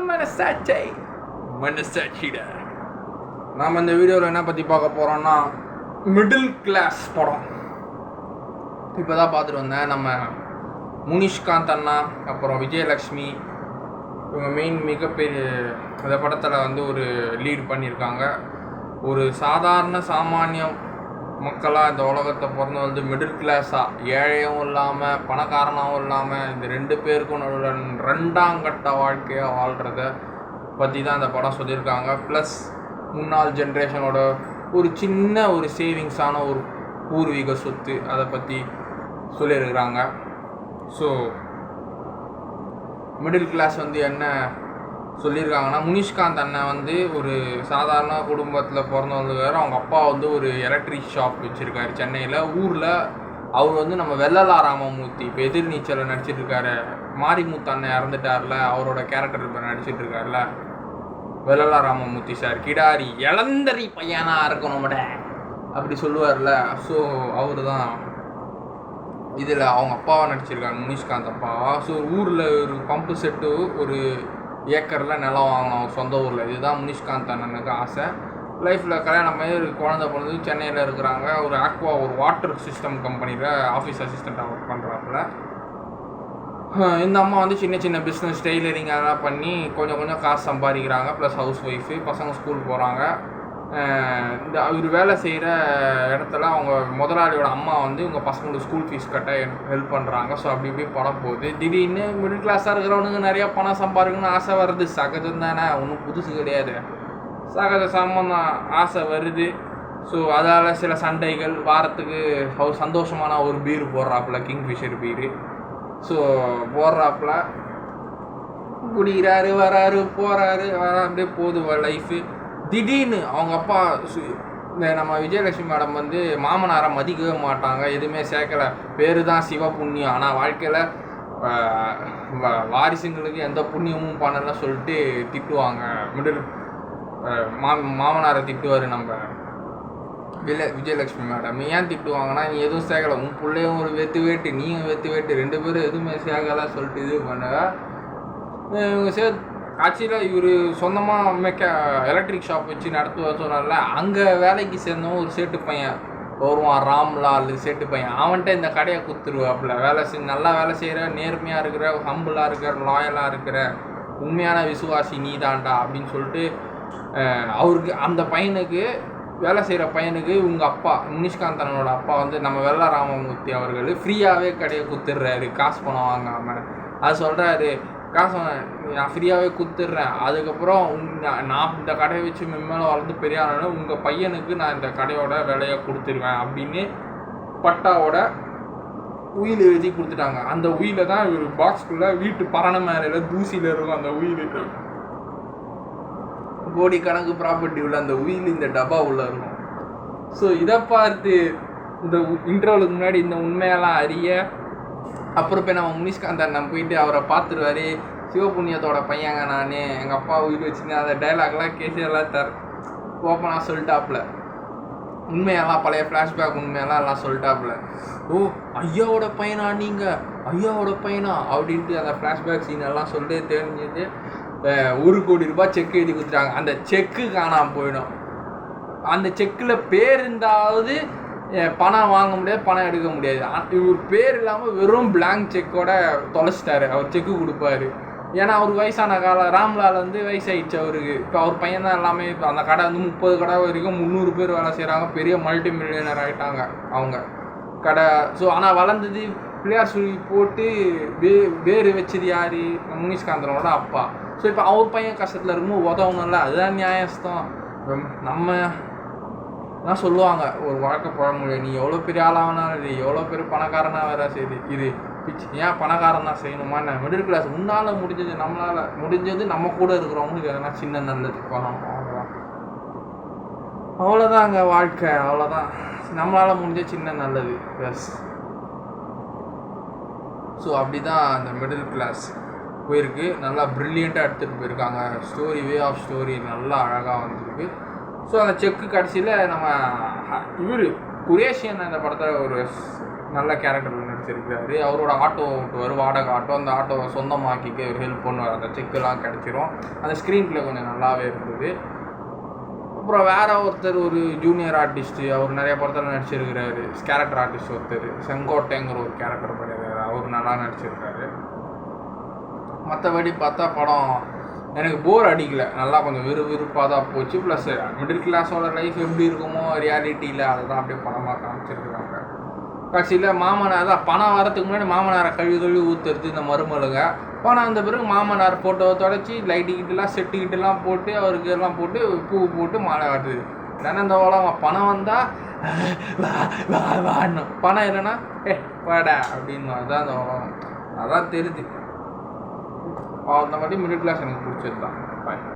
மனசாட்சி மனசாட்சிடா. நாம் இந்த வீடியோவில் என்ன பற்றி பார்க்க போகிறோன்னா மிடில் கிளாஸ் படம். இப்போ தான் பார்த்துட்டு வந்தேன். நம்ம முனிஷ்காந்த் அண்ணா அப்புறம் விஜயலக்ஷ்மி இவங்க மெயின் மிகப்பெரிய இந்த படத்தில் ஒரு லீட் பண்ணியிருக்காங்க. ஒரு சாதாரண சாமானியம் மக்களாக இந்த உலகத்தை பிறந்து மிடில் கிளாஸாக ஏழையும் இல்லாமல் பணக்காரனாகவும் இல்லாமல் இந்த ரெண்டு பேருக்கும் ரெண்டாங்கட்ட வாழ்க்கையாக வாழ்கிறத பற்றி தான் இந்த படம் சொல்லியிருக்காங்க. ப்ளஸ் முன்னாள் ஜென்ரேஷனோட ஒரு சின்ன ஒரு சேவிங்ஸான ஒரு பூர்வீக சொத்து அதை பற்றி சொல்லியிருக்கிறாங்க. ஸோ மிடில் கிளாஸ் என்ன சொல்லியிருக்காங்கன்னா, முனிஷ்காந்த் அண்ணன் ஒரு சாதாரண குடும்பத்தில் பிறந்து வந்தவர். அவங்க அப்பா ஒரு எலக்ட்ரிக் ஷாப் வச்சுருக்காரு சென்னையில். ஊரில் அவர் நம்ம வெள்ளலா ராமமூர்த்தி இப்போ எதிர்நீச்சலில் நடிச்சிட்ருக்காரு. மாரிமுத்து அண்ணன் இறந்துட்டார்ல, அவரோட கேரக்டர் இப்போ நடிச்சிட்ருக்காருல வெள்ளலா ராமமூர்த்தி சார். கிடாரி இளந்தரி பையனாக இருக்கணும்ட அப்படி சொல்லுவார்ல. ஸோ அவர் தான் இதில் அவங்க அப்பாவை நடிச்சிருக்காங்க, முனிஷ்காந்த் அப்பாவா. ஸோ ஊரில் ஒரு பம்பு செட்டு ஒரு ஏக்கரில் நிலம் வாங்கினோம் சொந்த ஊரில். இதுதான் முனிஷ்காந்த் அண்ணனுக்கு ஆசை. லைஃப்பில் கல்யாணம் பண்ணி ஒரு குழந்தை பிறந்து சென்னையில் இருக்கிறாங்க. ஒரு ஆக்வா ஒரு வாட்டர் சிஸ்டம் கம்பெனியில் ஆஃபீஸ் அசிஸ்டண்ட்டாக ஒர்க் பண்ணுறாப்புல. இந்த அம்மா சின்ன சின்ன பிஸ்னஸ் டெய்லரிங் அதெல்லாம் பண்ணி கொஞ்சம் கொஞ்சம் காசு சம்பாதிக்கிறாங்க. ப்ளஸ் ஹவுஸ் ஒய்ஃபு, பசங்க ஸ்கூல் போகிறாங்க. இந்த இவர் வேலை செய்கிற இடத்துல அவங்க முதலாளியோட அம்மா இவங்க பசங்களுக்கு ஸ்கூல் ஃபீஸ் கட்ட ஹெல்ப் பண்ணுறாங்க. ஸோ அப்படி இப்படி படம் போகுது. திடீர்னு மிடில் கிளாஸாக இருக்கிறவனுங்க நிறையா பணம் சம்பாதிக்கணும்னு ஆசை வருது. சகஜம் தானே, ஒன்றும் புதுசு கிடையாது. சகஜ சம்பந்தம் ஆசை வருது. ஸோ அதால் சில சண்டைகள். வாரத்துக்கு அவர் சந்தோஷமான ஒரு பீர் போடுறாப்புல, கிங்ஃபிஷர் பீரு. ஸோ போடுறாப்புல குடிக்கிறாரு, வராரு, போகிறாரு, அப்படியே போகுது லைஃபு. திடீர்னு அவங்க அப்பா இந்த நம்ம விஜயலட்சுமி மேடம் மாமனாரை மதிக்கவே மாட்டாங்க, எதுவுமே சேர்க்கலை. பேர் தான் சிவ புண்ணியம், ஆனால் வாழ்க்கையில் வாரிசுங்களுக்கு எந்த புண்ணியமும் பண்ணலன்னு சொல்லிட்டு திட்டுவாங்க. மிடில் மாமனாரை திட்டுவார் நம்ம விஜயலட்சுமி மேடம். ஏன் திட்டுவாங்கன்னா, நீ எதுவும் சேர்க்கலை, உன் பிள்ளையும் ஒரு வெத்து நீயும் வெத்து ரெண்டு பேரும் எதுவுமே சேர்க்கலை சொல்லிட்டு இது பண்ணுவ. இவங்க ஆக்சுவலாக இவர் சொந்தமாக எலக்ட்ரிக் ஷாப் வச்சு நடத்துவார் சொன்னார்ல, அங்கே வேலைக்கு சேர்ந்தவன் ஒரு சேட்டு பையன் வருவான், ராம்லால் சேட்டு பையன். அவன்கிட்ட இந்த கடையை கொடுத்துருவாப்புல. நல்லா வேலை செய்கிற, நேர்மையாக இருக்கிற, ஹம்பிளாக இருக்கிற, லாயலாக இருக்கிற, உண்மையான விசுவாசி நீ தாண்டா அப்படின்னு சொல்லிட்டு அவருக்கு அந்த பையனுக்கு வேலை செய்கிற பையனுக்கு உங்கள் அப்பா முனிஷ்காந்தனோட அப்பா நம்ம வெள்ளலா ராமமூர்த்தி அவர்கள் ஃப்ரீயாகவே கடையை கொடுத்துட்றாரு, காசு பணம் வாங்காமல். அது சொல்கிறாரு, காசு நான் ஃப்ரீயாகவே கொடுத்துட்றேன், அதுக்கப்புறம் நான் இந்த கடையை வச்சு மேலே வளர்ந்து பெரிய ஆனாலும் உங்கள் பையனுக்கு நான் இந்த கடையோட விலையை கொடுத்துருவேன் அப்படின்னு பட்டாவோட உயில் எழுதி கொடுத்துட்டாங்க. அந்த உயிலை தான் ஒரு பாக்ஸ்குள்ளே வீட்டு பரண மேலையில் தூசியில் இருக்கும். அந்த உயில் கோடிக்கணக்கு ப்ராப்பர்ட்டி உள்ள அந்த உயில் இந்த டப்பா உள்ள இருக்கும். ஸோ இதை பார்த்து இந்த இன்டர்வலுக்கு முன்னாடி இந்த உண்மையெல்லாம் அறிய அப்புறம் போய் நம்ம முனிஷ்காந்த் அண்ணன் போயிட்டு அவரை பார்த்துருவாரு. சிவபுண்ணியத்தோட பையங்க நான், எங்கள் அப்பா உயிர் வச்சுன்னு அந்த டைலாக்லாம் கேஸெல்லாம் ஓப்பனாக சொல்லிட்டாப்புல. உண்மையெல்லாம் பழைய ஃப்ளாஷ்பேக் உண்மையெல்லாம் எல்லாம் சொல்லிட்டாப்புல. ஓ ஐயாவோட பையனா நீங்கள், ஐயாவோட பையனா அப்படின்ட்டு அந்த ஃப்ளாஷ்பேக் சீன் எல்லாம் சொல்லிட்டு தெரிஞ்சுட்டு 1 கோடி ரூபாய் செக் எழுதி கொடுத்துட்டாங்க. அந்த செக்கு காணாமல் போயிடும். அந்த செக்கில் பேர் இருந்தாவது பணம் வாங்க முடியாது, பணம் எடுக்க முடியாது. இவர் பேர் இல்லாமல் வெறும் பிளாங்க் செக்கோட தொலைச்சிட்டாரு. அவர் செக்கு கொடுப்பாரு. ஏன்னா அவர் வயசான காலம். ராம்லால் வயசாகிடுச்சு அவருக்கு. இப்போ அவர் பையன் தான் எல்லாமே. இப்போ அந்த கடை 30 கடை வரைக்கும் 300 பேர் வேலை செய்கிறாங்க. பெரிய மல்டி மில்லியனர் ஆகிட்டாங்க அவங்க கடை. ஸோ ஆனால் வளர்ந்தது பிள்ளையார் சொல்லி போட்டு வேறு வச்சது யார்? முனிஷ்காந்தனோட அப்பா. ஸோ இப்போ அவர் பையன் கஷ்டத்தில் இருக்கும்போது உதவணும்ல, அதுதான் நியாயஸ்தான். நம்ம தான் சொல்லுவாங்க ஒரு வாழ்க்கை பழமொழி, நீ எவ்வளோ பெரிய ஆளாகனாலும் இது எவ்வளோ பெரிய பணக்காரனாக வேற செய்யுது, இது பிச்சு ஏன் பணக்காரன் தான் செய்யணுமா? மிடில் கிளாஸ் முன்னால் முடிஞ்சது, நம்மளால் முடிஞ்சது, நம்ம கூட இருக்கிறவங்களுக்கு எதனா சின்ன நல்லது பணம், அவ்வளோதாங்க வாழ்க்கை, அவ்வளோதான். நம்மளால் முடிஞ்ச சின்ன நல்லது. எஸ். ஸோ அப்படி தான் அந்த மிடில் கிளாஸ் போயிருக்கு. நல்லா ப்ரில்லியண்ட்டாக எடுத்துகிட்டு போயிருக்காங்க. ஸ்டோரி, வே ஆஃப் ஸ்டோரி நல்லா அழகாக வந்துருக்கு. ஸோ அந்த செக்கு கடைசியில் நம்ம இவர் குரேஷியன் அந்த படத்தில் ஒரு நல்ல கேரக்டர் நடிச்சிருக்காரு. அவரோட ஆட்டோ ஓட்டுவார், வாடகை ஆட்டோ. அந்த ஆட்டோவை சொந்தமாக்கிக்க ஹெல்ப் பண்ணுவார். அந்த செக்கெல்லாம் கிடச்சிரும். அந்த ஸ்க்ரீன் ப்ளே கொஞ்சம் நல்லாவே இருந்தது. அப்புறம் வேறு ஒருத்தர் ஒரு ஜூனியர் ஆர்டிஸ்ட்டு, அவர் நிறைய படத்தில் நடிச்சிருக்கிறாரு. கேரக்டர் ஆர்டிஸ்ட் ஒருத்தர் செங்கோட்டைங்கிற ஒரு கேரக்டர் பண்ணியிருக்காரு. அவர் நல்லா நடிச்சிருக்காரு. மற்றபடி பார்த்தா படம் எனக்கு போர் அடிக்கலை. நல்லா கொஞ்சம் விறுவிறுப்பாக தான் போச்சு. ப்ளஸ் மிடில் கிளாஸோட லைஃப் எப்படி இருக்குமோ ரியாலிட்டியில் அதை தான் அப்படியே படமாக காமிச்சிருக்கிறாங்க. கடைசியில் மாமனார் தான் பணம் வரத்துக்கு முன்னாடி மாமனாரை கழுவி ஊற்றுறது இந்த மருமலுங்க. பணம் வந்த பிறகு மாமனார் ஃபோட்டோவை தொடச்சி லைட்டுக்கிட்டலாம் செட்டுக்கிட்டலாம் போட்டு அவருக்கு எல்லாம் போட்டு பூ போட்டு மாலை காட்டுது. இல்லைன்னா இந்த உலகம் பணம் வந்தால் வாடணும், பணம் இல்லைன்னா வாடா அப்படின்னு. அதுதான் அந்த உலகம். அதான் தெரியுது. அந்த மாதிரி மிடில் கிளாஸ் எனக்கு பிடிச்சது தான். பாய்.